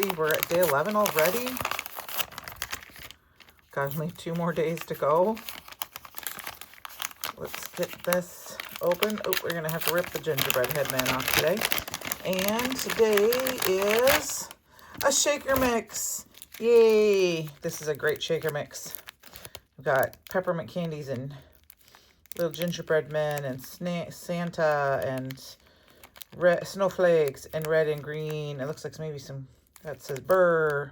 quickly. We're at day 11 already. Got only 2 more days to go. Let's get this open. Oh, we're going to have to rip the gingerbread headman off today. And today is a shaker mix. Yay! This is a great shaker mix. We've got peppermint candies and little gingerbread men and Santa and red snowflakes and red and green. It looks like maybe some, that says burr.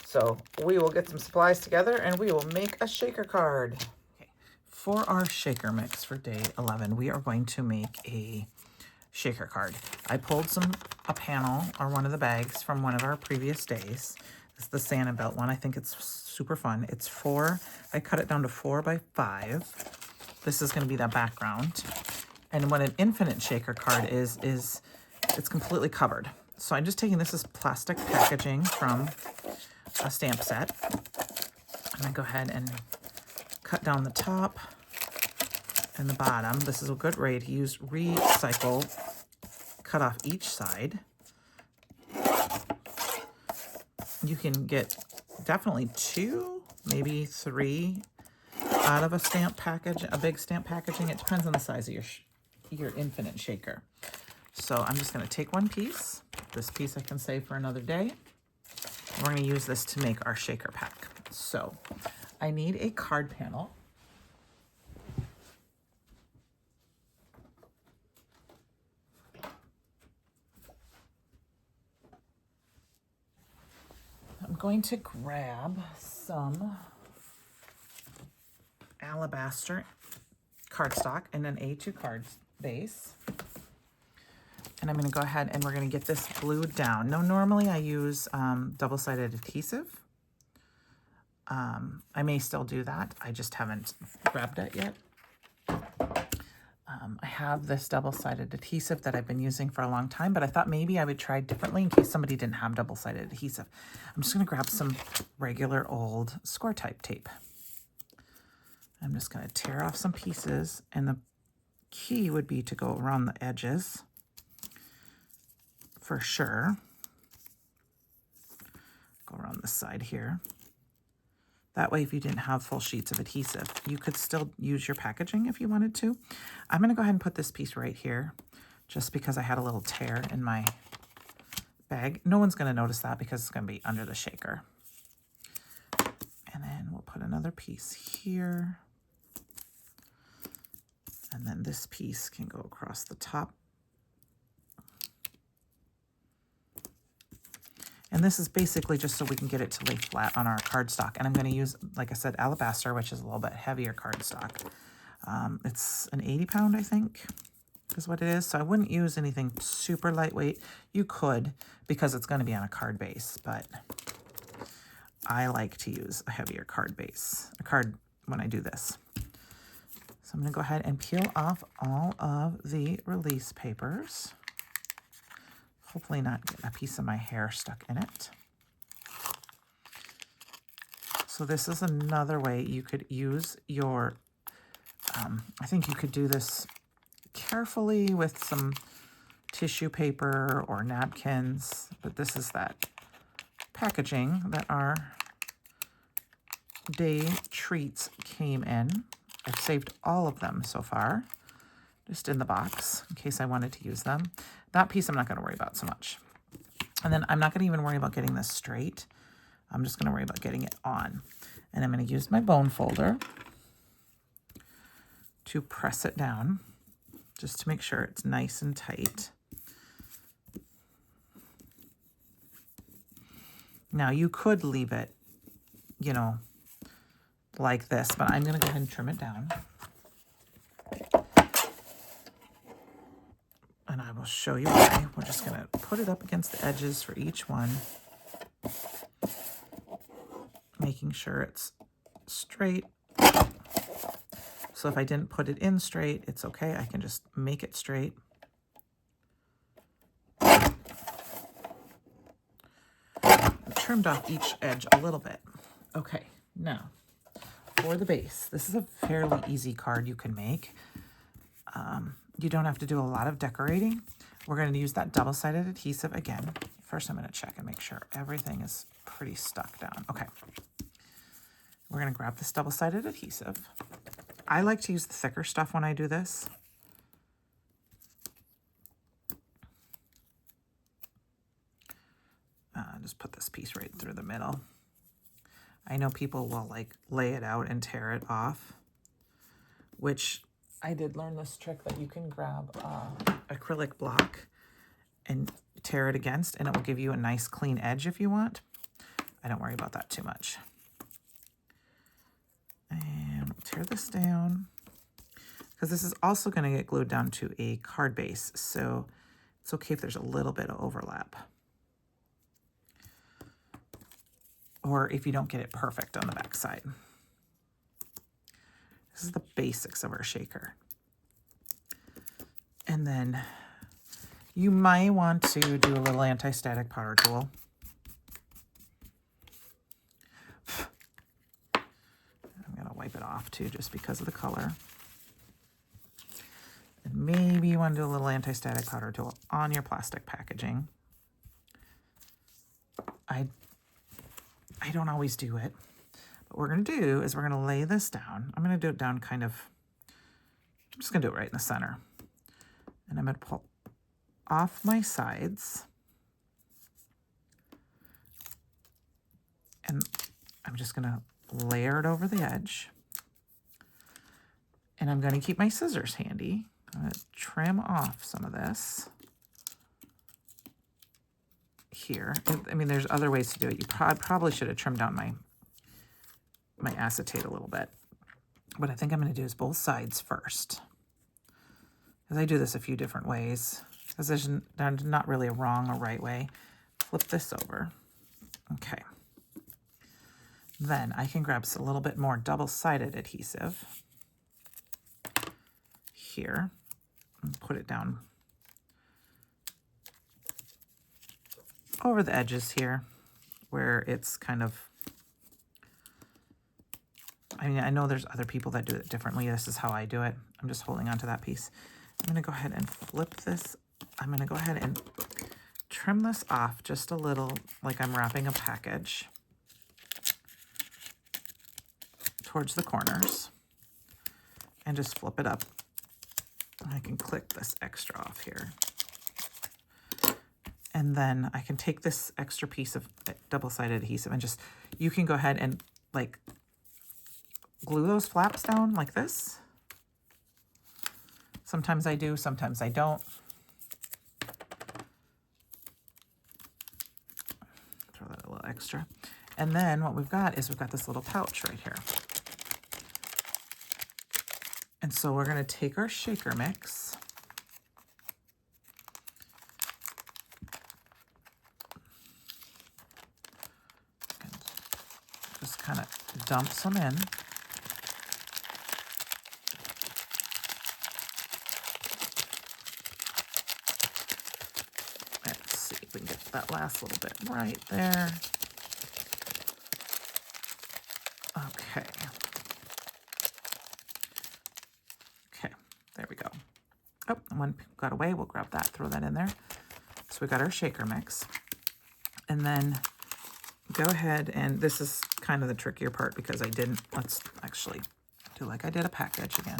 So we will get some supplies together and we will make a shaker card. Okay. For our shaker mix for day 11, we are going to make a shaker card. I pulled a panel or one of the bags from one of our previous days. It's the Santa belt one. I think it's super fun. It's 4, I cut it down to 4 by 5. This is going to be the background. And what an infinite shaker card is it's completely covered. So I'm just taking this as plastic packaging from a stamp set. I'm going to go ahead and cut down the top and the bottom. This is a good way to use recycle. Cut off each side. You can get definitely 2, maybe 3 out of a stamp package, a big stamp packaging. It depends on the size of your infinite shaker. So I'm just going to take one piece. This piece I can save for another day. We're going to use this to make our shaker pack. So I need a card panel. I'm going to grab some alabaster cardstock and an A2 card base. And I'm going to go ahead and we're going to get this glued down. Now, normally I use double-sided adhesive. I may still do that. I just haven't grabbed it yet. I have this double-sided adhesive that I've been using for a long time, but I thought maybe I would try differently in case somebody didn't have double-sided adhesive. I'm just going to grab some regular old score type tape. I'm just going to tear off some pieces, and the key would be to go around the edges for sure. Go around the side here. That way, if you didn't have full sheets of adhesive, you could still use your packaging if you wanted to. I'm going to go ahead and put this piece right here just because I had a little tear in my bag. No one's going to notice that because it's going to be under the shaker. And then we'll put another piece here. And then this piece can go across the top. And this is basically just so we can get it to lay flat on our cardstock. And I'm going to use, like I said, alabaster, which is a little bit heavier cardstock. It's an 80 pound, I think, is what it is. So I wouldn't use anything super lightweight. You could, because it's going to be on a card base, but I like to use a heavier card base, a card when I do this. So I'm going to go ahead and peel off all of the release papers. Hopefully not get a piece of my hair stuck in it. So this is another way you could use your, I think you could do this carefully with some tissue paper or napkins, but this is that packaging that our day treats came in. I've saved all of them so far, just in the box in case I wanted to use them. That piece I'm not going to worry about so much. And then I'm not going to even worry about getting this straight. I'm just going to worry about getting it on. And I'm going to use my bone folder to press it down just to make sure it's nice and tight. Now you could leave it, you know, like this, but I'm going to go ahead and trim it down. And I will show you why. We're just going to put it up against the edges for each one, making sure it's straight. So if I didn't put it in straight, it's okay. I can just make it straight. I trimmed off each edge a little bit. Okay, now for the base. This is a fairly easy card you can make. You don't have to do a lot of decorating. We're going to use that double-sided adhesive again first I'm going to check and make sure everything is pretty stuck down. Okay. We're going to grab this double-sided adhesive. I like to use the thicker stuff when I do this. Just put this piece right through the middle. I know people will like lay it out and tear it off, which I did learn this trick that you can grab acrylic block and tear it against, and it will give you a nice clean edge if you want. I don't worry about that too much. And we'll tear this down because this is also going to get glued down to a card base, so it's okay if there's a little bit of overlap. Or if you don't get it perfect on the back side. This is the basics of our shaker. And then you might want to do a little anti-static powder tool. I'm going to wipe it off too, just because of the color. And maybe you want to do a little anti-static powder tool on your plastic packaging. I don't always do it. What we're going to do is we're going to lay this down. I'm going to do it down kind of, I'm just going to do it right in the center. And I'm going to pull off my sides. And I'm just going to layer it over the edge. And I'm going to keep my scissors handy. I'm going to trim off some of this here. I mean, there's other ways to do it. You probably should have trimmed down my acetate a little bit. What I think I'm going to do is both sides first. Because I do this a few different ways. Because there's not really a wrong or right way. Flip this over. Okay. Then I can grab a little bit more double-sided adhesive here and put it down over the edges here where it's kind of, I mean, I know there's other people that do it differently. This is how I do it. I'm just holding on to that piece. I'm going to go ahead and flip this. I'm going to go ahead and trim this off just a little, like I'm wrapping a package towards the corners, and just flip it up. I can click this extra off here. And then I can take this extra piece of double-sided adhesive and just, you can go ahead and like glue those flaps down like this. Sometimes I do, sometimes I don't. Throw that a little extra. And then what we've got is we've got this little pouch right here. And so we're going to take our shaker mix. And just kind of dump some in. Let's see if we can get that last little bit right there. Okay. There we go. Oh, one got away. We'll grab that, throw that in there. So we got our shaker mix. And then go ahead, and this is kind of the trickier part because I didn't, let's actually do like I did a package again.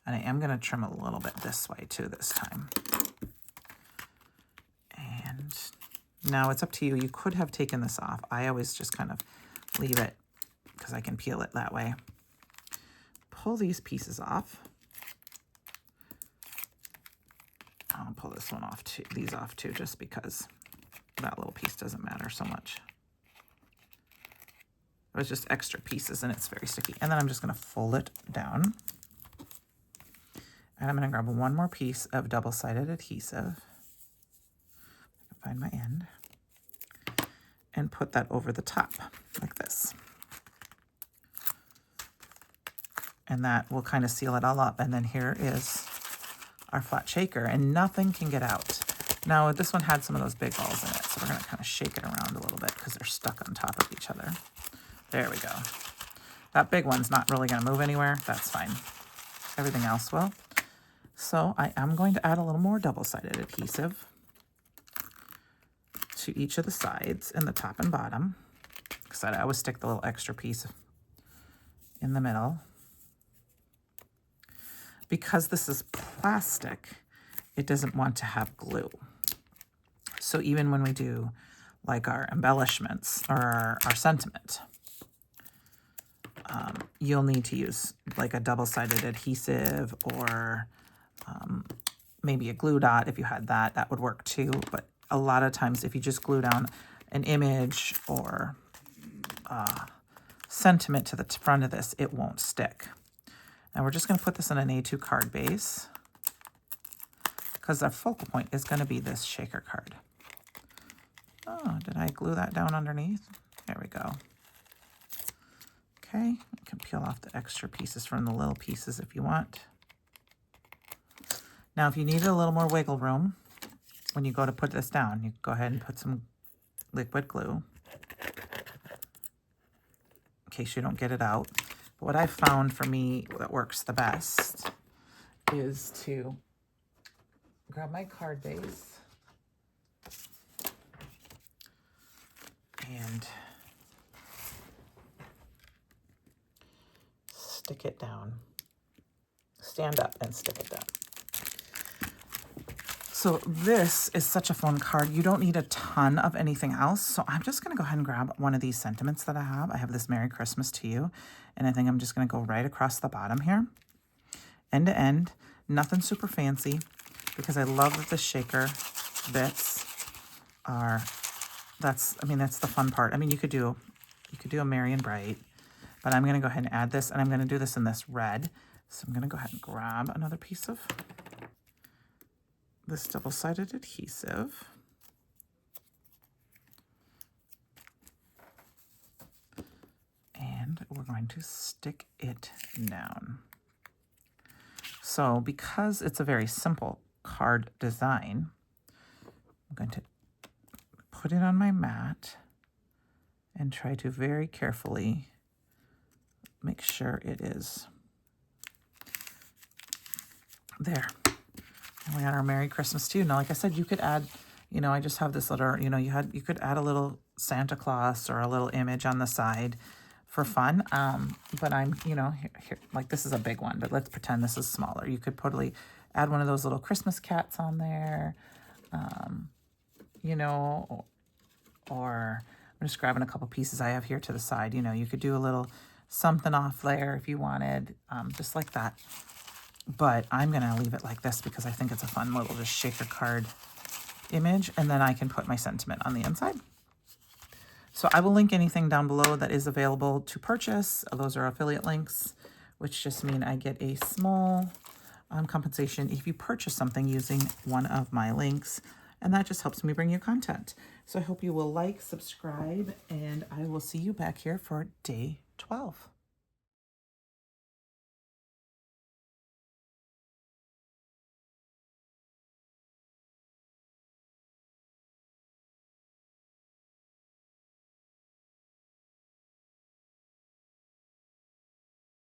And I am going to trim a little bit this way too this time. And now it's up to you. You could have taken this off. I always just kind of leave it because I can peel it that way. Pull these pieces off. I'll pull this one off too, these off too, just because that little piece doesn't matter so much. It was just extra pieces and it's very sticky. And then I'm just going to fold it down. And I'm going to grab one more piece of double-sided adhesive. I can find my end. And put that over the top like this. And that will kind of seal it all up. And then here is our flat shaker, and nothing can get out. Now, this one had some of those big balls in it, so we're going to kind of shake it around a little bit because they're stuck on top of each other. There we go. That big one's not really going to move anywhere. That's fine. Everything else will. So I am going to add a little more double-sided adhesive to each of the sides and the top and bottom, because I always stick the little extra piece in the middle. Because this is plastic, it doesn't want to have glue. So even when we do like our embellishments or our sentiment, you'll need to use like a double-sided adhesive or maybe a glue dot. If you had that, that would work too. But a lot of times if you just glue down an image or sentiment to the front of this, it won't stick. And we're just going to put this in an A2 card base because our focal point is going to be this shaker card. Oh, did I glue that down underneath? There we go. Okay, you can peel off the extra pieces from the little pieces if you want. Now, if you needed a little more wiggle room, when you go to put this down, you go ahead and put some liquid glue in case you don't get it out. But what I've found for me that works the best is to grab my card base and stick it down. Stand up and stick it down. So this is such a fun card. You don't need a ton of anything else. So I'm just going to go ahead and grab one of these sentiments that I have. I have this Merry Christmas to You. And I think I'm just going to go right across the bottom here. End to end. Nothing super fancy because I love that the shaker bits are, that's the fun part. I mean, you could do a Merry and Bright, but I'm going to go ahead and add this, and I'm going to do this in this red. So I'm going to go ahead and grab another piece of this double-sided adhesive. And we're going to stick it down. So because it's a very simple card design, I'm going to put it on my mat and try to very carefully make sure it is there. And we got our Merry Christmas too. Now, like I said, you could add, I just have this little, you could add a little Santa Claus or a little image on the side for fun. But I'm, here, like this is a big one, but let's pretend this is smaller. You could probably add one of those little Christmas cats on there, or I'm just grabbing a couple pieces I have here to the side. You could do a little something off there if you wanted, just like that. But I'm going to leave it like this because I think it's a fun little just shaker card image. And then I can put my sentiment on the inside. So I will link anything down below that is available to purchase. Those are affiliate links, which just mean I get a small compensation if you purchase something using one of my links. And that just helps me bring you content. So I hope you will like, subscribe, and I will see you back here for day 12.